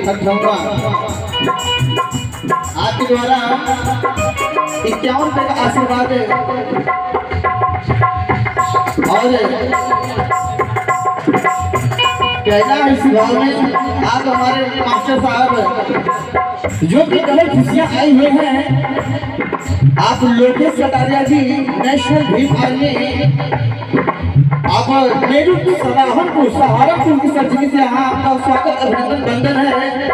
हथौड़ा आपके द्वारा 51 रुपये का आशीर्वाद और कहना है इस भाव में आप हमारे मास्टर साहब जो भी कलर खुशियाँ आई हुई हैं आप लोकेश कटारिया जी नेशनल भीम आर्मी आप मेरू सराहनपुर सहारनपुर की सर्जरी से यहाँ आपका स्वागत अभिनंदन बंधन है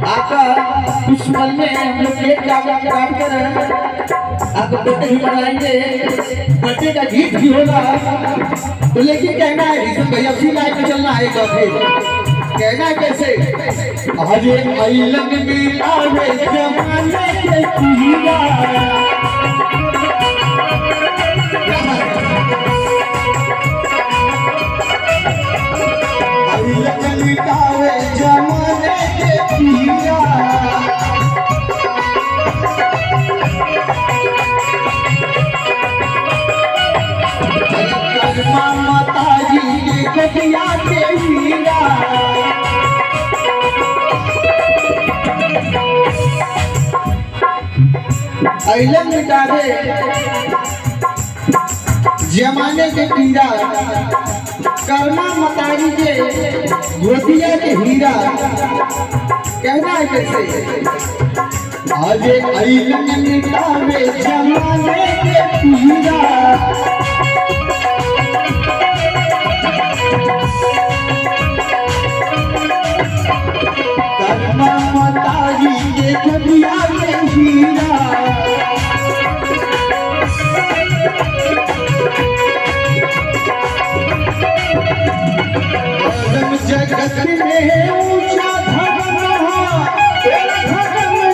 आपका कुछ पल में हम लोग केक काट कर आपको बर्थडे भी बनाएंगे बर्थडे का गीत भी होगा तो लेकिन कहना है रीजन भैया उसी लाइन में चलना है कहना है कैसे आज अलग मिला है जमाने के कीड़ा जमाने के कीड़ा माता जी के गठिया के हीरा अइलन मिटावे जमाने के कीड़ा कर्मा मतारी के गोतिया के हीरा कहना है कैसे आज अइलन मिटावे जमाने के कीड़ा मतारी के गोतिया के हीरा जगत में ऊंचा धर्म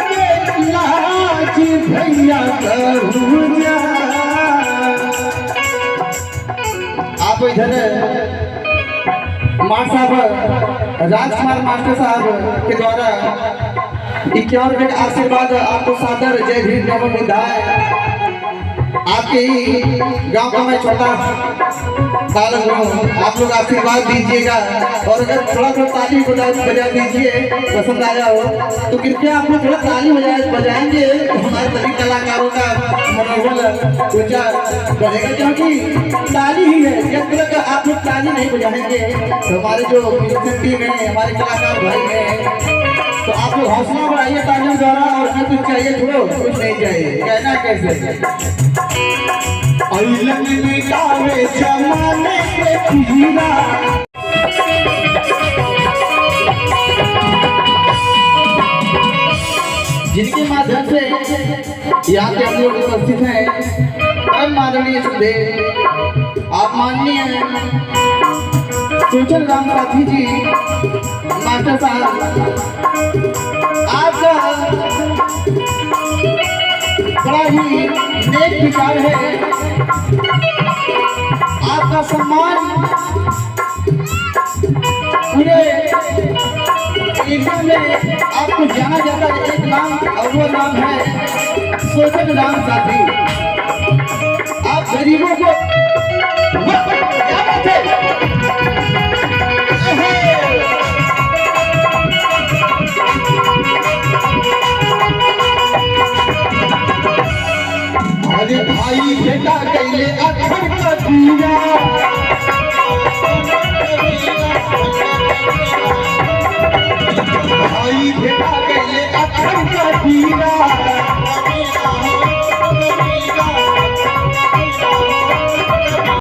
के लाज भैया करूँगा आप इधर मार साहब राजकुमार मास्टर साहब के द्वारा 51 रुपये का आशीर्वाद आपको सादर जय भीम नमो बुद्धाय आपके ही गांव का मैं छोटा बालक हूँ आप लोग आशीर्वाद दीजिएगा और अगर थोड़ा ताली बजा दीजिए पसंद आया हो तो कृपया आप लोग थोड़ा ताली बजाएंगे तो हमारे सभी कलाकारों का मनोबल ऊंचा बढ़ेगा क्योंकि ताली ही है जब तक आप लोग ताली नहीं बजाएंगे तो हमारे जो टीम है हमारे कलाकार भाई हैं तो आप लोग हौसला बढ़ाइए तालियों द्वारा और हमें कुछ चाहिए छोड़ो कुछ नहीं चाहिए कहना कैसे अइलन मिटावे जमाने के कीड़ा जिनके माध्यम से यहाँ पे हम लोग उपस्थित हैं परम माननीय सुखदेव आप माननीय सुचल राम साथी जी मास्टर साहब आपका बड़ा ही नेक विचार है आपका सम्मान पूरे एरिया में आपको जाना जाता है एक नाम और वो नाम है सोचन राम साथी आप गरीबों को क्या बात है भाई बेटा कैले अखर का दिया